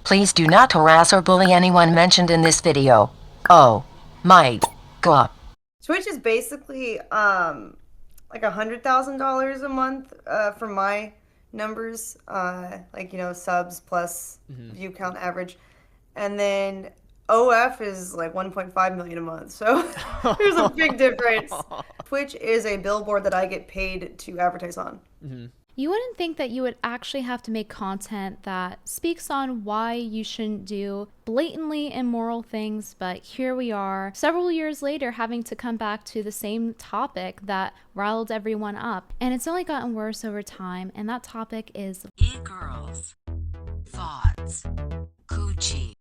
Please do not harass or bully anyone mentioned in this video. Oh my god. Twitch is basically like $100,000 a month for my numbers, like subs plus view count average, and then OF is like 1.5 million a month. So there's a big difference. Twitch is a billboard that I get paid to advertise on. You wouldn't think that you would actually have to make content that speaks on why you shouldn't do blatantly immoral things, but here we are, several years later, having to come back to the same topic that riled everyone up. And it's only gotten worse over time, and that topic is e-girls, thoughts, Cucy.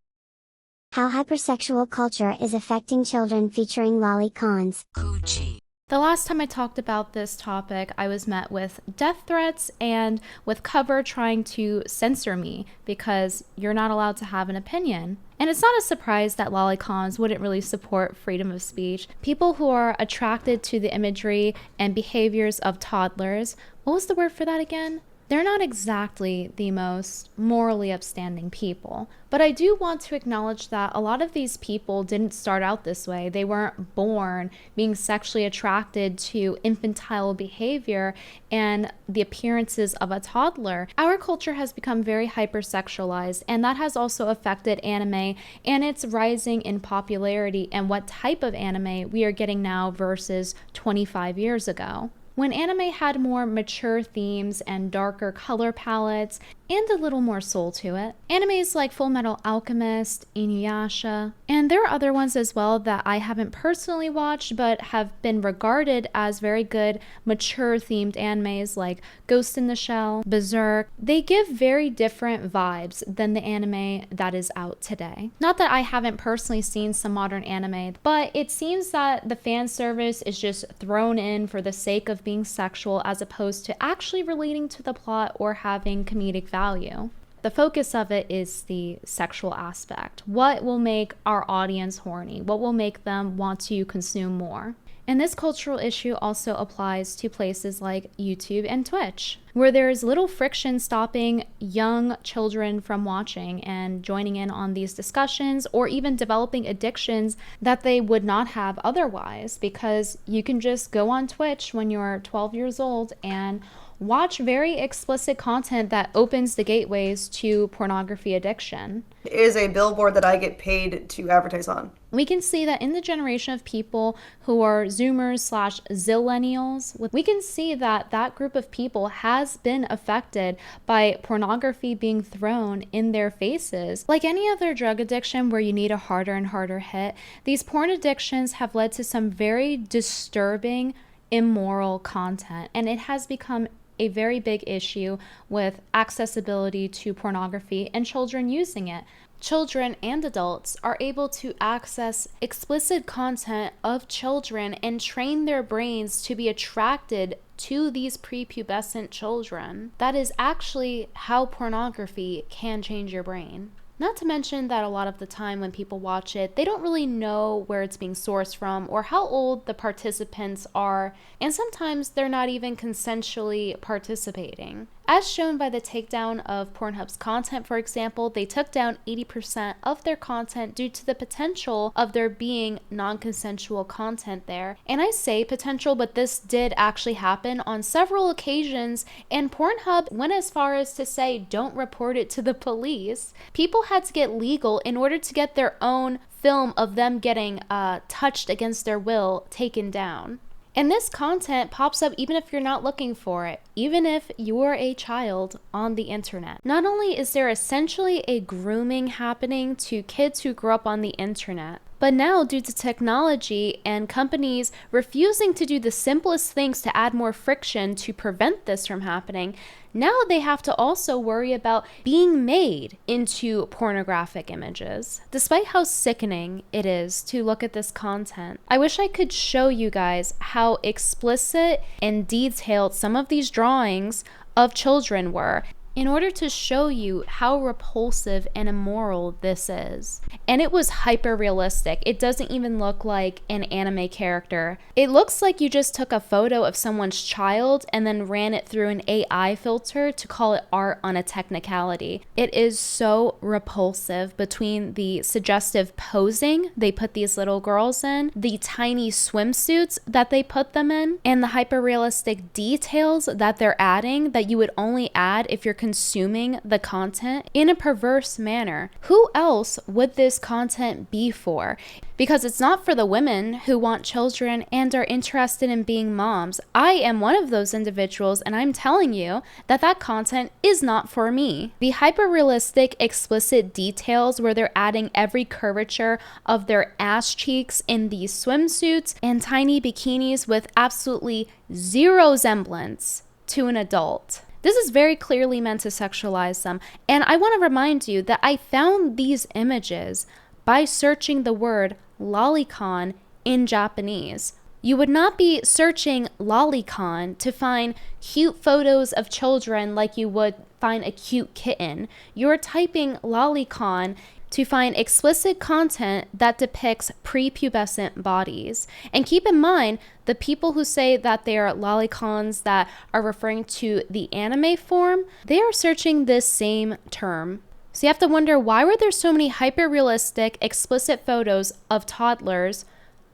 How hypersexual culture is affecting children, featuring L0li cons. Cucy. The last time I talked about this topic, I was met with death threats and with cover trying to censor me because you're not allowed to have an opinion. And it's not a surprise that lolicons wouldn't really support freedom of speech. People who are attracted to the imagery and behaviors of toddlers, what was the word for that again? They're not exactly the most morally upstanding people. But I do want to acknowledge that a lot of these people didn't start out this way. They weren't born being sexually attracted to infantile behavior and the appearances of a toddler. Our culture has become very hypersexualized, and that has also affected anime and its rising in popularity and what type of anime we are getting now versus 25 years ago. When anime had more mature themes and darker color palettes and a little more soul to it. Animes like Full Metal Alchemist, Inuyasha, and there are other ones as well that I haven't personally watched but have been regarded as very good mature themed animes like Ghost in the Shell, Berserk. They give very different vibes than the anime that is out today. Not that I haven't personally seen some modern anime, but it seems that the fan service is just thrown in for the sake of being sexual as opposed to actually relating to the plot or having comedic value. The focus of it is the sexual aspect. What will make our audience horny? What will make them want to consume more? And this cultural issue also applies to places like YouTube and Twitch, where there's little friction stopping young children from watching and joining in on these discussions, or even developing addictions that they would not have otherwise, because you can just go on Twitch when you're 12 years old and watch very explicit content that opens the gateways to pornography addiction. It is a billboard that I get paid to advertise on. We can see that in the generation of people who are Zoomers / Zillennials, we can see that that group of people has been affected by pornography being thrown in their faces. Like any other drug addiction where you need a harder and harder hit, these porn addictions have led to some very disturbing, immoral content, and it has become a very big issue with accessibility to pornography and children using it. Children and adults are able to access explicit content of children and train their brains to be attracted to these prepubescent children. That is actually how pornography can change your brain. Not to mention that a lot of the time when people watch it, they don't really know where it's being sourced from or how old the participants are, and sometimes they're not even consensually participating. As shown by the takedown of Pornhub's content, for example, they took down 80% of their content due to the potential of there being non-consensual content there. And I say potential, but this did actually happen on several occasions, and Pornhub went as far as to say, don't report it to the police. People had to get legal in order to get their own film of them getting touched against their will taken down. And this content pops up even if you're not looking for it, even if you're a child on the internet. Not only is there essentially a grooming happening to kids who grew up on the internet, but now due to technology and companies refusing to do the simplest things to add more friction to prevent this from happening, now they have to also worry about being made into pornographic images. Despite how sickening it is to look at this content, I wish I could show you guys how explicit and detailed some of these drawings of children were. in order to show you how repulsive and immoral this is. And it was hyper realistic. It doesn't even look like an anime character. It looks like you just took a photo of someone's child and then ran it through an AI filter to call it art on a technicality. It is so repulsive, between the suggestive posing they put these little girls in, the tiny swimsuits that they put them in, and the hyper realistic details that they're adding that you would only add if you're consuming the content in a perverse manner. Who else would this content be for? Because it's not for the women who want children and are interested in being moms. I am one of those individuals, and I'm telling you that that content is not for me. The hyper-realistic, explicit details where they're adding every curvature of their ass cheeks in these swimsuits and tiny bikinis with absolutely zero semblance to an adult. This is very clearly meant to sexualize them. And I want to remind you that I found these images by searching the word lolicon in Japanese. You would not be searching lolicon to find cute photos of children like you would find a cute kitten. You're typing lolicon to find explicit content that depicts prepubescent bodies. And keep in mind, the people who say that they are lolicons that are referring to the anime form, they are searching this same term. So you have to wonder, why were there so many hyper-realistic, explicit photos of toddlers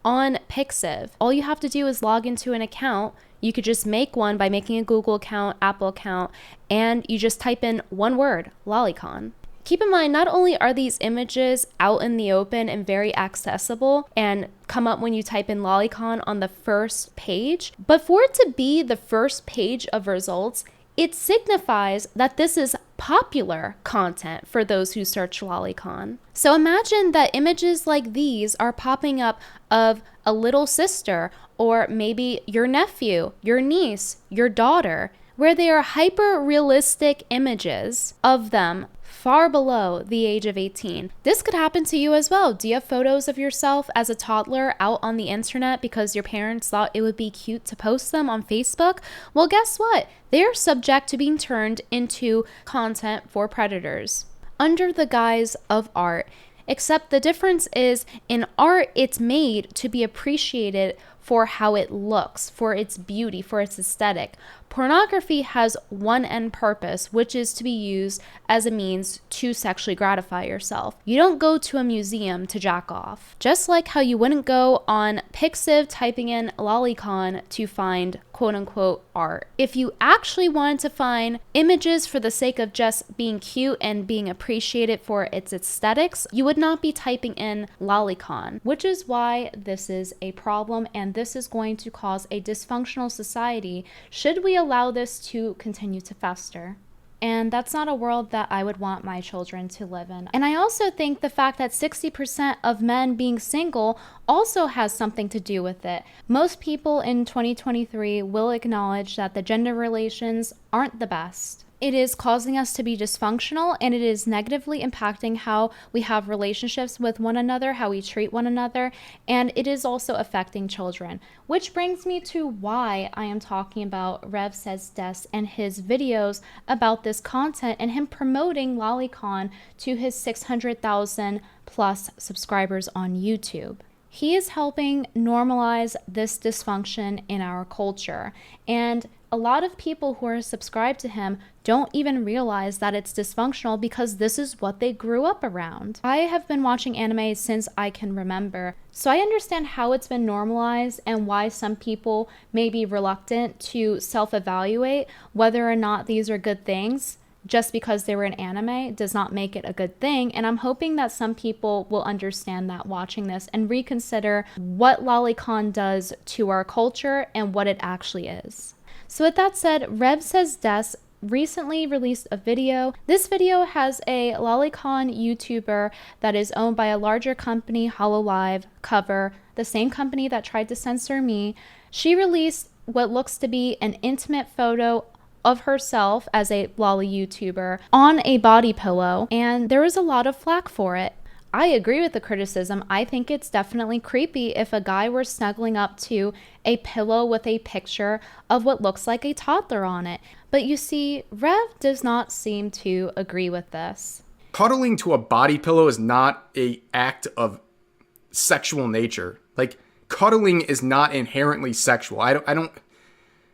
on Pixiv? All you have to do is log into an account. You could just make one by making a Google account, Apple account, and you just type in one word, lolicon. Keep in mind, not only are these images out in the open and very accessible and come up when you type in lolicon on the first page, but for it to be the first page of results, it signifies that this is popular content for those who search lolicon. So imagine that images like these are popping up of a little sister, or maybe your nephew, your niece, your daughter, where they are hyper-realistic images of them far below the age of 18. This could happen to you as well. Do you have photos of yourself as a toddler out on the internet because your parents thought it would be cute to post them on Facebook? Well, guess what? They are subject to being turned into content for predators under the guise of art. Except the difference is, in art, it's made to be appreciated for how it looks, for its beauty, for its aesthetic. Pornography has one end purpose, which is to be used as a means to sexually gratify yourself. You don't go to a museum to jack off. Just like how you wouldn't go on Pixiv typing in lolicon to find quote-unquote art. If you actually wanted to find images for the sake of just being cute and being appreciated for its aesthetics, you would not be typing in lolicon, which is why this is a problem, and this is going to cause a dysfunctional society should we allow this to continue to fester. And that's not a world that I would want my children to live in. And I also think the fact that 60% of men being single also has something to do with it. Most people in 2023 will acknowledge that the gender relations aren't the best. It is causing us to be dysfunctional, and it is negatively impacting how we have relationships with one another, how we treat one another, and it is also affecting children. Which brings me to why I am talking about Rev Says Des and his videos about this content and him promoting lolicon to his 600,000 plus subscribers on YouTube. He is helping normalize this dysfunction in our culture, and a lot of people who are subscribed to him don't even realize that it's dysfunctional because this is what they grew up around. I have been watching anime since I can remember, so I understand how it's been normalized and why some people may be reluctant to self-evaluate whether or not these are good things. Just because they were an anime does not make it a good thing, and I'm hoping that some people will understand that watching this and reconsider what lolicon does to our culture and what it actually is. So with that said, Rev Says Des recently released a video. This video has a lolicon YouTuber that is owned by a larger company, L0li Vtuber, the same company that tried to censor me. She released what looks to be an intimate photo of herself as a L0li YouTuber on a body pillow, and there was a lot of flack for it. I agree with the criticism. I think it's definitely creepy if a guy were snuggling up to a pillow with a picture of what looks like a toddler on it. But you see, Rev does not seem to agree with this. Cuddling to a body pillow is not an act of sexual nature. Like, cuddling is not inherently sexual. I don't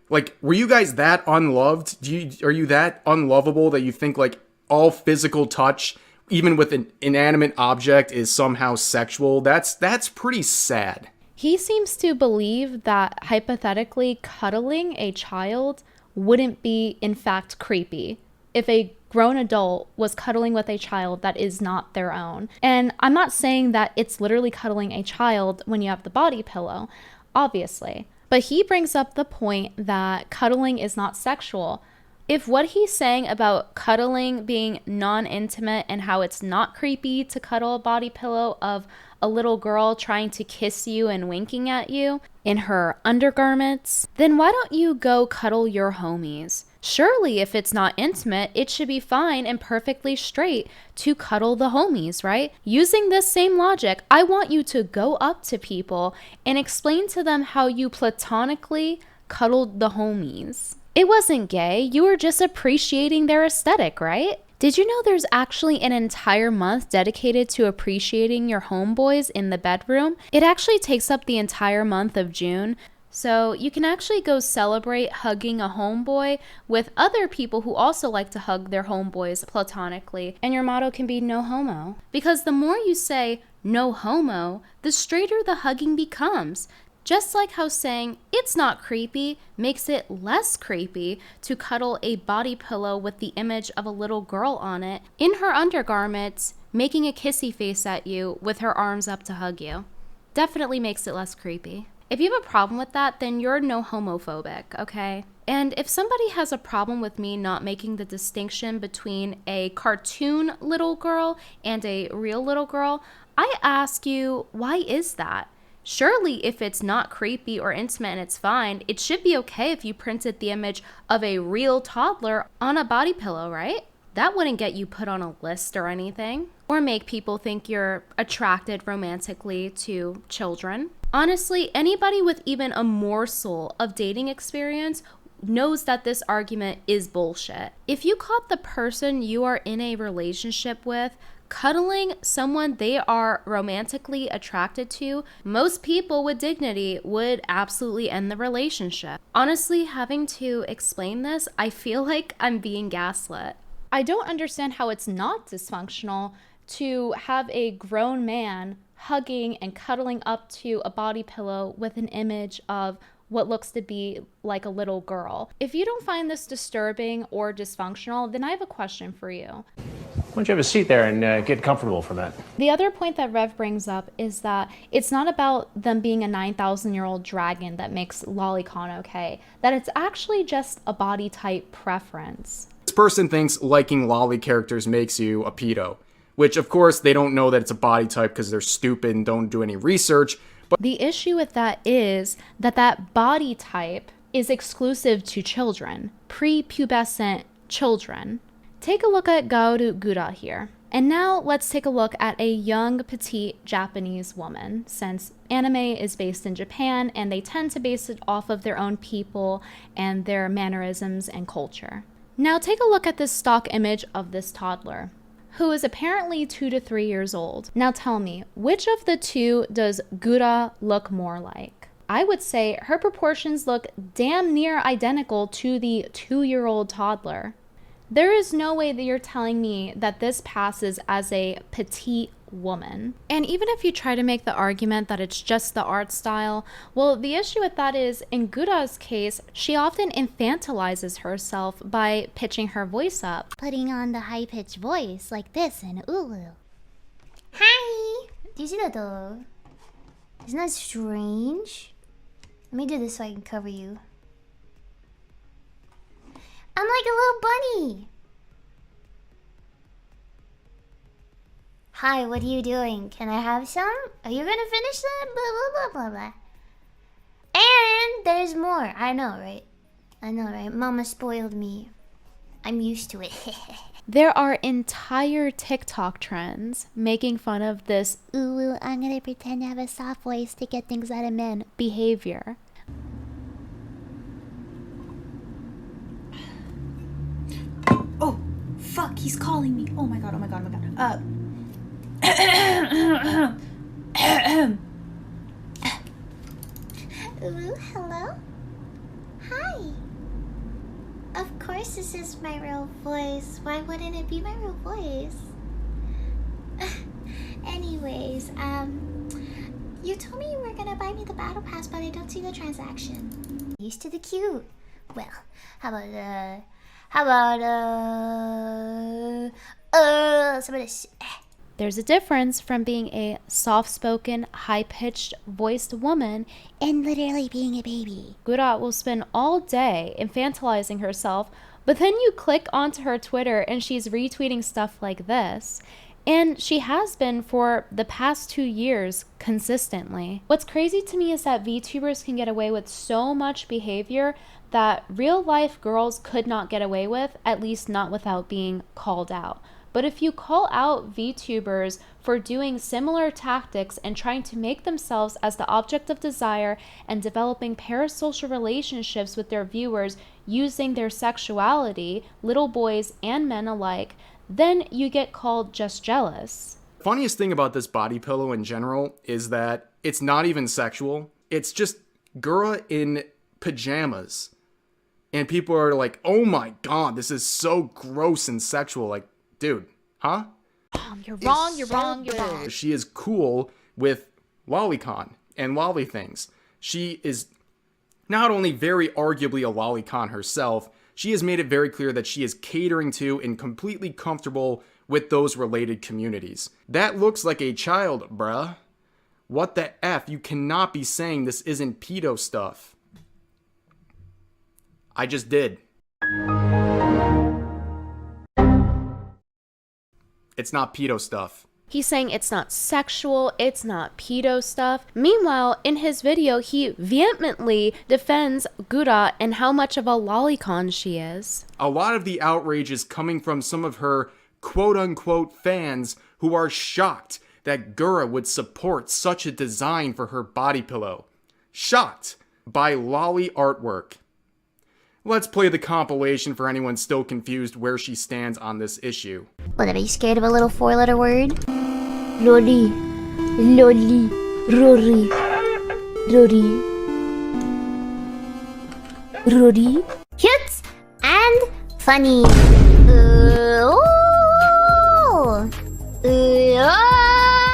like, were you guys that unloved? Are you that unlovable that you think like all physical touch, even with an inanimate object, is somehow sexual? That's pretty sad. He seems to believe that hypothetically cuddling a child wouldn't be in fact creepy if a grown adult was cuddling with a child that is not their own. And I'm not saying that it's literally cuddling a child when you have the body pillow, obviously. But he brings up the point that cuddling is not sexual. If what he's saying about cuddling being non-intimate and how it's not creepy to cuddle a body pillow of a little girl trying to kiss you and winking at you in her undergarments, then why don't you go cuddle your homies? Surely if it's not intimate, it should be fine and perfectly straight to cuddle the homies, right? Using this same logic, I want you to go up to people and explain to them how you platonically cuddled the homies. It wasn't gay, you were just appreciating their aesthetic, right? Did you know there's actually an entire month dedicated to appreciating your homeboys in the bedroom? It actually takes up the entire month of June. So you can actually go celebrate hugging a homeboy with other people who also like to hug their homeboys platonically. And your motto can be no homo. Because the more you say no homo, the straighter the hugging becomes. Just like how saying it's not creepy makes it less creepy to cuddle a body pillow with the image of a little girl on it in her undergarments, making a kissy face at you with her arms up to hug you. Definitely makes it less creepy. If you have a problem with that, then you're no homophobic, okay? And if somebody has a problem with me not making the distinction between a cartoon little girl and a real little girl, I ask you, why is that? Surely if it's not creepy or intimate and it's fine, it should be okay if you printed the image of a real toddler on a body pillow, right? That wouldn't get you put on a list or anything, or make people think you're attracted romantically to children. Honestly, anybody with even a morsel of dating experience knows that this argument is bullshit. If you caught the person you are in a relationship with cuddling someone they are romantically attracted to, most people with dignity would absolutely end the relationship. Honestly, having to explain this, I feel like I'm being gaslit. I don't understand how it's not dysfunctional to have a grown man hugging and cuddling up to a body pillow with an image of what looks to be like a little girl. If you don't find this disturbing or dysfunctional, then I have a question for you. Why don't you have a seat there and get comfortable for a minute? The other point that Rev brings up is that it's not about them being a 9,000-year-old dragon that makes lolicon okay, that it's actually just a body type preference. This person thinks liking lolly characters makes you a pedo, which of course they don't know that it's a body type because they're stupid and don't do any research. But the issue with that is that body type is exclusive to children, prepubescent children. Take a look at Gura here. And now let's take a look at a young, petite Japanese woman, since anime is based in Japan and they tend to base it off of their own people and their mannerisms and culture. Now take a look at this stock image of this toddler, who is apparently 2 to 3 years old. Now tell me, which of the two does Gura look more like? I would say her proportions look damn near identical to the 2-year-old toddler. There is no way that you're telling me that this passes as a petite woman. And even if you try to make the argument that it's just the art style, well, the issue with that is, in Gura's case, she often infantilizes herself by pitching her voice up. Putting on the high-pitched voice like this and ooh. Hi! Do you see that though? Isn't that strange? Let me do this so I can cover you. I'm like a little bunny. Hi, what are you doing? Can I have some? Are you gonna finish that? Blah, blah, blah, blah, blah. And there's more. I know, right? I know, right? Mama spoiled me. I'm used to it. There are entire TikTok trends making fun of this, ooh, I'm gonna pretend to have a soft voice to get things out of men men, behavior. He's calling me. Oh my god, oh my god, oh my god. Ooh, hello? Hi. Of course this is my real voice. Why wouldn't it be my real voice? Anyways, you told me you were gonna buy me the battle pass, but I don't see the transaction. Used to the cute. Well, how about some of this. There's a difference from being a soft-spoken, high-pitched voiced woman And literally being a baby. Gura will spend all day infantilizing herself, but then you click onto her Twitter and she's retweeting stuff like this. And she has been for the past 2 years consistently. What's crazy to me is that VTubers can get away with so much behavior that real-life girls could not get away with, at least not without being called out. But if you call out VTubers for doing similar tactics and trying to make themselves as the object of desire and developing parasocial relationships with their viewers using their sexuality, little boys and men alike, then you get called just jealous. Funniest thing about this body pillow in general is that it's not even sexual. It's just Gura in pajamas. And people are like, oh my god, this is so gross and sexual. Like, dude, huh? You're wrong, you're wrong, you're wrong. She is cool with lolicon and lolly things. She is not only very arguably a lolicon herself, she has made it very clear that she is catering to and completely comfortable with those related communities. That looks like a child, bruh. What the F? You cannot be saying this isn't pedo stuff. I just did. It's not pedo stuff. He's saying it's not sexual, it's not pedo stuff. Meanwhile, in his video, he vehemently defends Gura and how much of a lolicon she is. A lot of the outrage is coming from some of her quote-unquote fans who are shocked that Gura would support such a design for her body pillow. Shocked by L0li artwork. Let's play the compilation for anyone still confused where she stands on this issue. What, are you scared of a little 4-letter word? L0li. L0li. Rory. Rory. Rory. Cute and funny.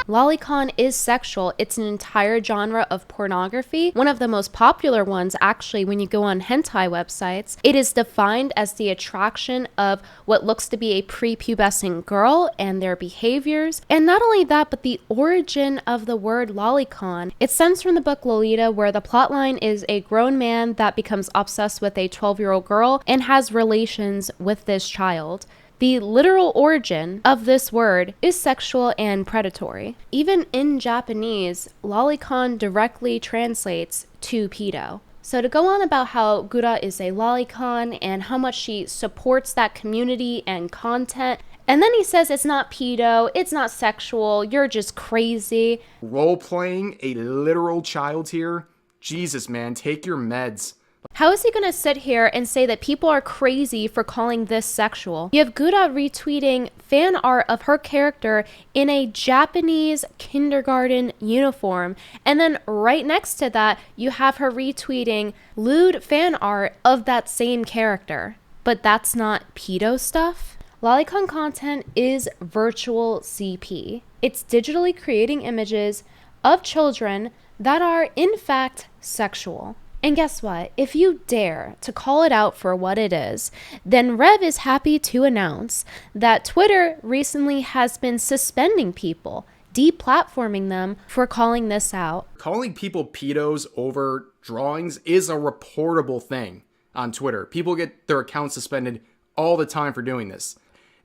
Lolicon is sexual. It's an entire genre of pornography, one of the most popular ones actually when you go on hentai websites. It is defined as the attraction of what looks to be a prepubescent girl and their behaviors. And not only that, but the origin of the word lolicon. It stems from the book Lolita, where the plotline is a grown man that becomes obsessed with a 12-year-old girl and has relations with this child. The literal origin of this word is sexual and predatory. Even in Japanese, lolicon directly translates to pedo. So to go on about how Gura is a lolicon and how much she supports that community and content, and then he says it's not pedo, it's not sexual, you're just crazy. Role-playing a literal child here? Jesus, man, take your meds. How is he going to sit here and say that people are crazy for calling this sexual? You have Gura retweeting fan art of her character in a Japanese kindergarten uniform. And then right next to that, you have her retweeting lewd fan art of that same character. But that's not pedo stuff? Lolicon content is virtual CP. It's digitally creating images of children that are in fact sexual. And guess what? If you dare to call it out for what it is, then Rev is happy to announce that Twitter recently has been suspending people, deplatforming them for calling this out. Calling people pedos over drawings is a reportable thing on Twitter. People get their accounts suspended all the time for doing this.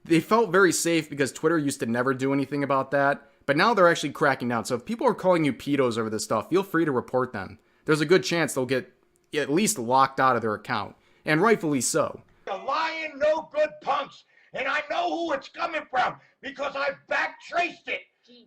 They felt very safe because Twitter used to never do anything about that, but now they're actually cracking down. So if people are calling you pedos over this stuff, feel free to report them. There's a good chance they'll get at least locked out of their account, and rightfully so. The lying, no good punks, and I know who it's coming from because I backtraced it,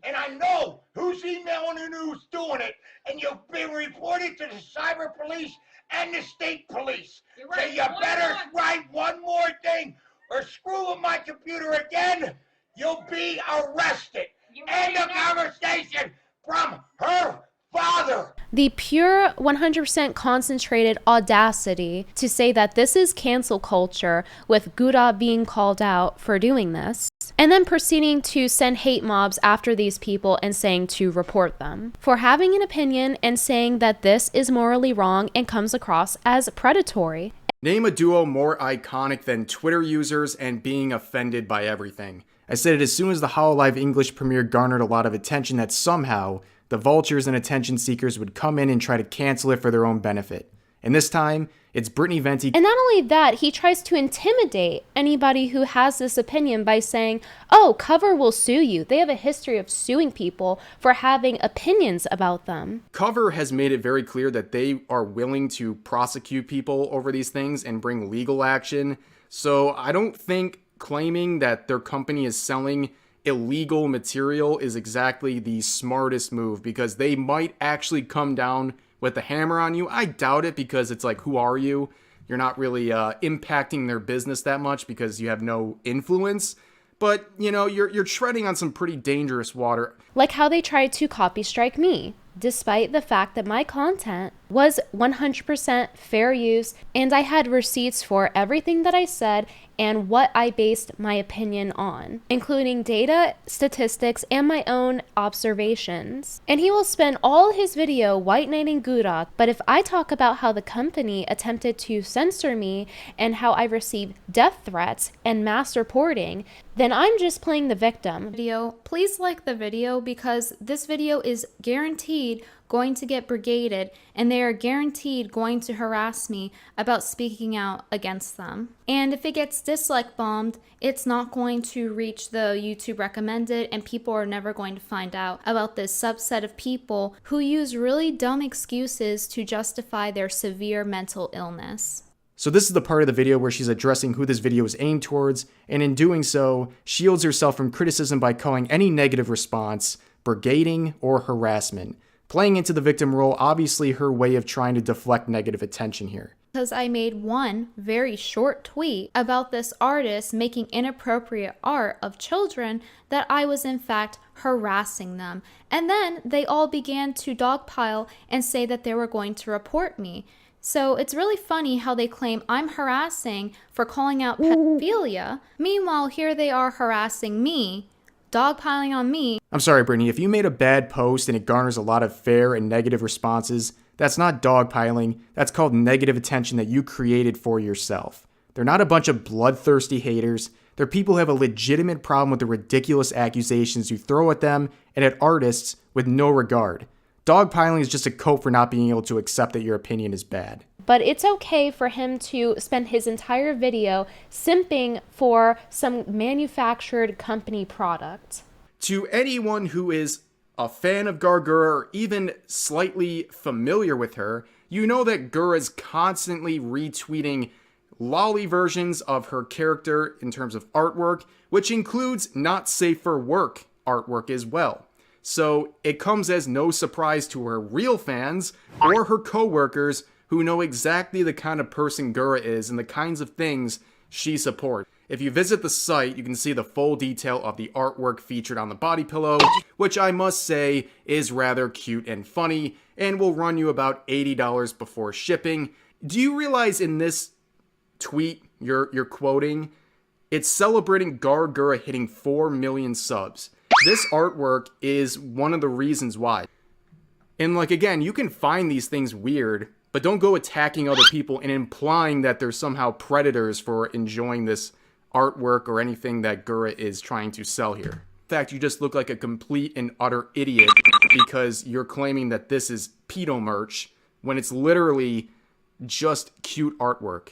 and I know who's emailing and who's doing it, and you've been reported to the cyber police and the state police. So you better write one more thing, or screw with my computer again, you'll be arrested. End of conversation from her father. The pure 100% concentrated audacity to say that this is cancel culture, with Gura being called out for doing this, and then proceeding to send hate mobs after these people and saying to report them for having an opinion and saying that this is morally wrong and comes across as predatory. Name a duo more iconic than Twitter users and being offended by everything. I said it as soon as the Hololive English premiere garnered a lot of attention that somehow the vultures and attention seekers would come in and try to cancel it for their own benefit. And this time, it's Brittany Venti. And not only that, he tries to intimidate anybody who has this opinion by saying, oh, Cover will sue you. They have a history of suing people for having opinions about them. Cover has made it very clear that they are willing to prosecute people over these things and bring legal action. So I don't think claiming that their company is selling illegal material is exactly the smartest move, because they might actually come down with the hammer on you. I doubt it, because it's like, who are you? You're not really impacting their business that much because you have no influence. But, you know, you're treading on some pretty dangerous water. Like how they tried to copy strike me, despite the fact that my content was 100% fair use and I had receipts for everything that I said and what I based my opinion on, including data, statistics, and my own observations. And he will spend all his video whiteknighting Gura, but if I talk about how the company attempted to censor me and how I received death threats and mass reporting, then I'm just playing the victim. Please like the video, because this video is guaranteed going to get brigaded, and they are guaranteed going to harass me about speaking out against them. And if it gets dislike bombed, it's not going to reach the YouTube recommended, and people are never going to find out about this subset of people who use really dumb excuses to justify their severe mental illness. So this is the part of the video where she's addressing who this video is aimed towards, and in doing so, shields herself from criticism by calling any negative response brigading or harassment. Playing into the victim role, obviously her way of trying to deflect negative attention here. Because I made one very short tweet about this artist making inappropriate art of children, that I was in fact harassing them. And then they all began to dogpile and say that they were going to report me. So it's really funny how they claim I'm harassing for calling out pedophilia. Meanwhile, here they are harassing me, dogpiling on me. I'm sorry, Brittany, if you made a bad post and it garners a lot of fair and negative responses, that's not dogpiling. That's called negative attention that you created for yourself. They're not a bunch of bloodthirsty haters. They're people who have a legitimate problem with the ridiculous accusations you throw at them and at artists with no regard. Dogpiling is just a cope for not being able to accept that your opinion is bad. But it's okay for him to spend his entire video simping for some manufactured company product. To anyone who is a fan of Gura or even slightly familiar with her, you know that Gura is constantly retweeting lolly versions of her character in terms of artwork, which includes not safe for work artwork as well. So it comes as no surprise to her real fans or her co-workers who know exactly the kind of person Gura is and the kinds of things she supports. If you visit the site, you can see the full detail of the artwork featured on the body pillow, which I must say is rather cute and funny, and will run you about $80 before shipping. Do you realize in this tweet you're quoting, it's celebrating Gura hitting 4 million subs. This artwork is one of the reasons why. And like, again, you can find these things weird, but don't go attacking other people and implying that they're somehow predators for enjoying this artwork or anything that Gura is trying to sell here. In fact, you just look like a complete and utter idiot because you're claiming that this is pedo merch when it's literally just cute artwork.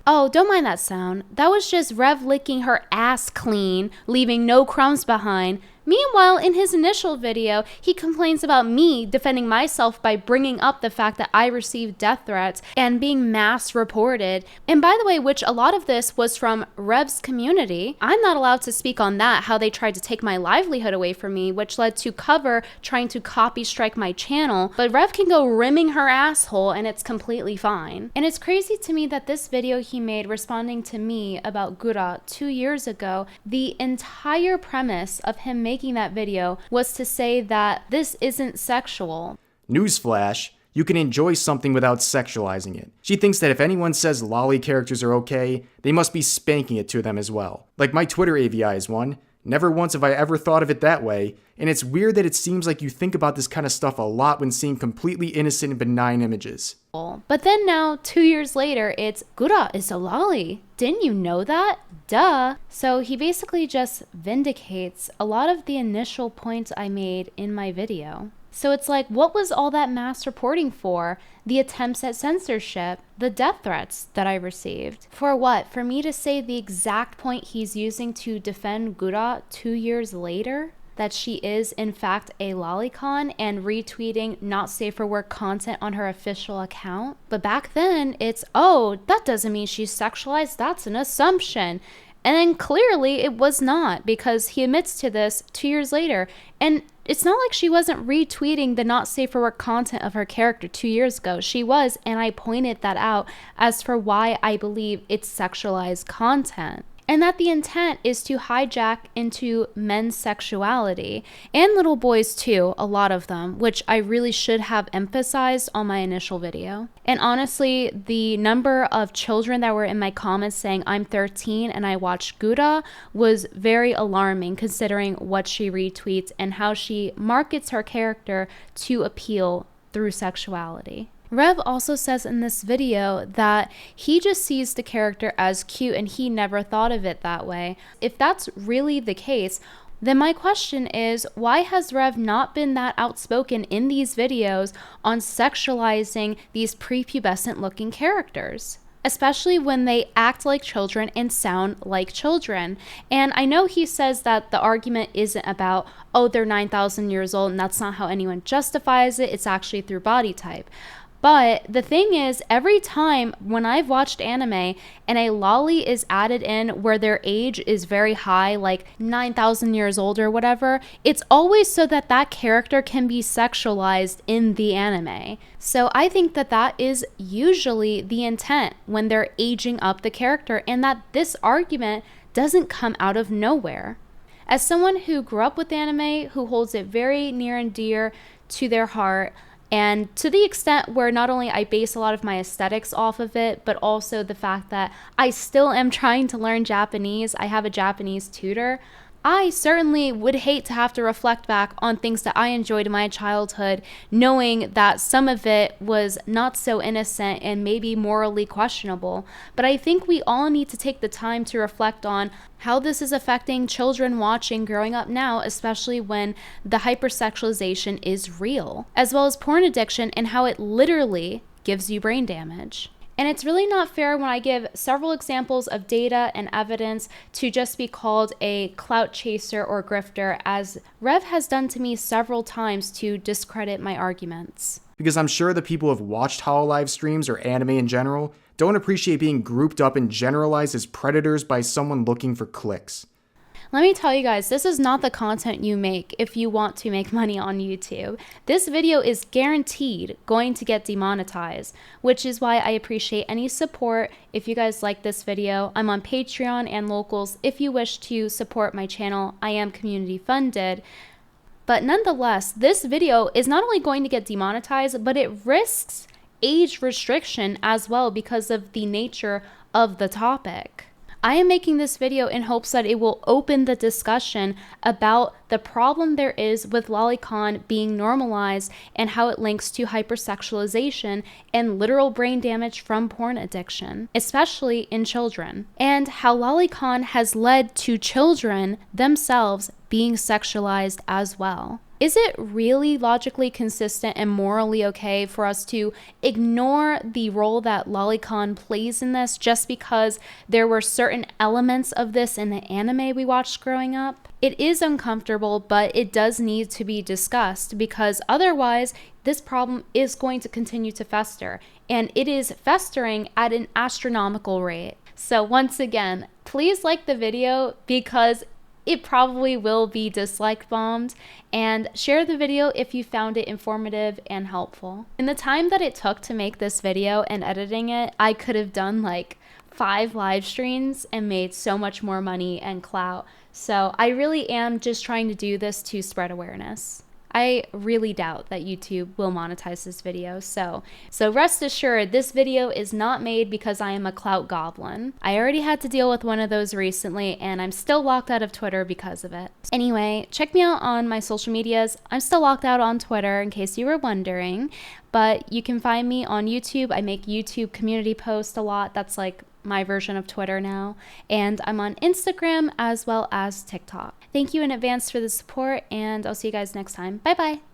Oh, don't mind that sound. That was just Rev licking her ass clean, leaving no crumbs behind. Meanwhile, in his initial video, he complains about me defending myself by bringing up the fact that I received death threats and being mass reported. And by the way, which a lot of this was from Rev's community. I'm not allowed to speak on that, how they tried to take my livelihood away from me, which led to Cover trying to copy strike my channel. But Rev can go rimming her asshole and it's completely fine. And it's crazy to me that this video he made responding to me about Gura 2 years ago, the entire premise of him making that video was to say that this isn't sexual. Newsflash, you can enjoy something without sexualizing it. She thinks that if anyone says lolly characters are okay, they must be spanking it to them as well. Like my Twitter AVI is one. Never once have I ever thought of it that way, and it's weird that it seems like you think about this kind of stuff a lot when seeing completely innocent and benign images. But then now, 2 years later, it's Gura is a lolly. Didn't you know that? Duh. So he basically just vindicates a lot of the initial points I made in my video. So it's like, what was all that mass reporting for? The attempts at censorship, the death threats that I received. For what? For me to say the exact point he's using to defend Gura 2 years later? That she is in fact a lolicon and retweeting not safe for work content on her official account. But back then it's, oh, that doesn't mean she's sexualized, that's an assumption. And then clearly it was not, because he admits to this 2 years later. And it's not like she wasn't retweeting the not safe for work content of her character 2 years ago. She was, and I pointed that out as for why I believe it's sexualized content. And that the intent is to hijack into men's sexuality, and little boys too, a lot of them, which I really should have emphasized on my initial video. And honestly, the number of children that were in my comments saying I'm 13 and I watched Gura was very alarming, considering what she retweets and how she markets her character to appeal through sexuality. Rev also says in this video that he just sees the character as cute and he never thought of it that way. If that's really the case, then my question is, why has Rev not been that outspoken in these videos on sexualizing these prepubescent looking characters? Especially when they act like children and sound like children. And I know he says that the argument isn't about, oh, they're 9,000 years old and that's not how anyone justifies it, it's actually through body type. But the thing is, every time when I've watched anime and a lolly is added in where their age is very high, like 9,000 years old or whatever, it's always so that that character can be sexualized in the anime. So I think that that is usually the intent when they're aging up the character, and that this argument doesn't come out of nowhere. As someone who grew up with anime, who holds it very near and dear to their heart, and to the extent where not only I base a lot of my aesthetics off of it, but also the fact that I still am trying to learn Japanese. I have a Japanese tutor. I certainly would hate to have to reflect back on things that I enjoyed in my childhood, knowing that some of it was not so innocent and maybe morally questionable. But I think we all need to take the time to reflect on how this is affecting children watching growing up now, especially when the hypersexualization is real, as well as porn addiction and how it literally gives you brain damage. And it's really not fair when I give several examples of data and evidence to just be called a clout chaser or grifter, as Rev has done to me several times to discredit my arguments. Because I'm sure the people who have watched Hololive streams or anime in general don't appreciate being grouped up and generalized as predators by someone looking for clicks. Let me tell you guys, this is not the content you make if you want to make money on YouTube. This video is guaranteed going to get demonetized, which is why I appreciate any support. If you guys like this video, I'm on Patreon and Locals. If you wish to support my channel, I am community funded. But nonetheless, this video is not only going to get demonetized, but it risks age restriction as well because of the nature of the topic. I am making this video in hopes that it will open the discussion about the problem there is with lolicon being normalized and how it links to hypersexualization and literal brain damage from porn addiction, especially in children, and how lolicon has led to children themselves being sexualized as well. Is it really logically consistent and morally okay for us to ignore the role that lolicon plays in this just because there were certain elements of this in the anime we watched growing up? It is uncomfortable, but it does need to be discussed because otherwise this problem is going to continue to fester, and it is festering at an astronomical rate. So once again, please like the video because it probably will be dislike bombed, and share the video if you found it informative and helpful. In the time that it took to make this video and editing it, I could have done like 5 live streams and made so much more money and clout. So I really am just trying to do this to spread awareness. I really doubt that YouTube will monetize this video, so rest assured this video is not made because I am a clout goblin. I already had to deal with one of those recently, and I'm still locked out of Twitter because of it. Anyway, check me out on my social medias. I'm still locked out on Twitter in case you were wondering, but you can find me on YouTube. I make YouTube community posts a lot. That's like my version of Twitter now, and I'm on Instagram as well as TikTok. Thank you in advance for the support, and I'll see you guys next time. Bye bye.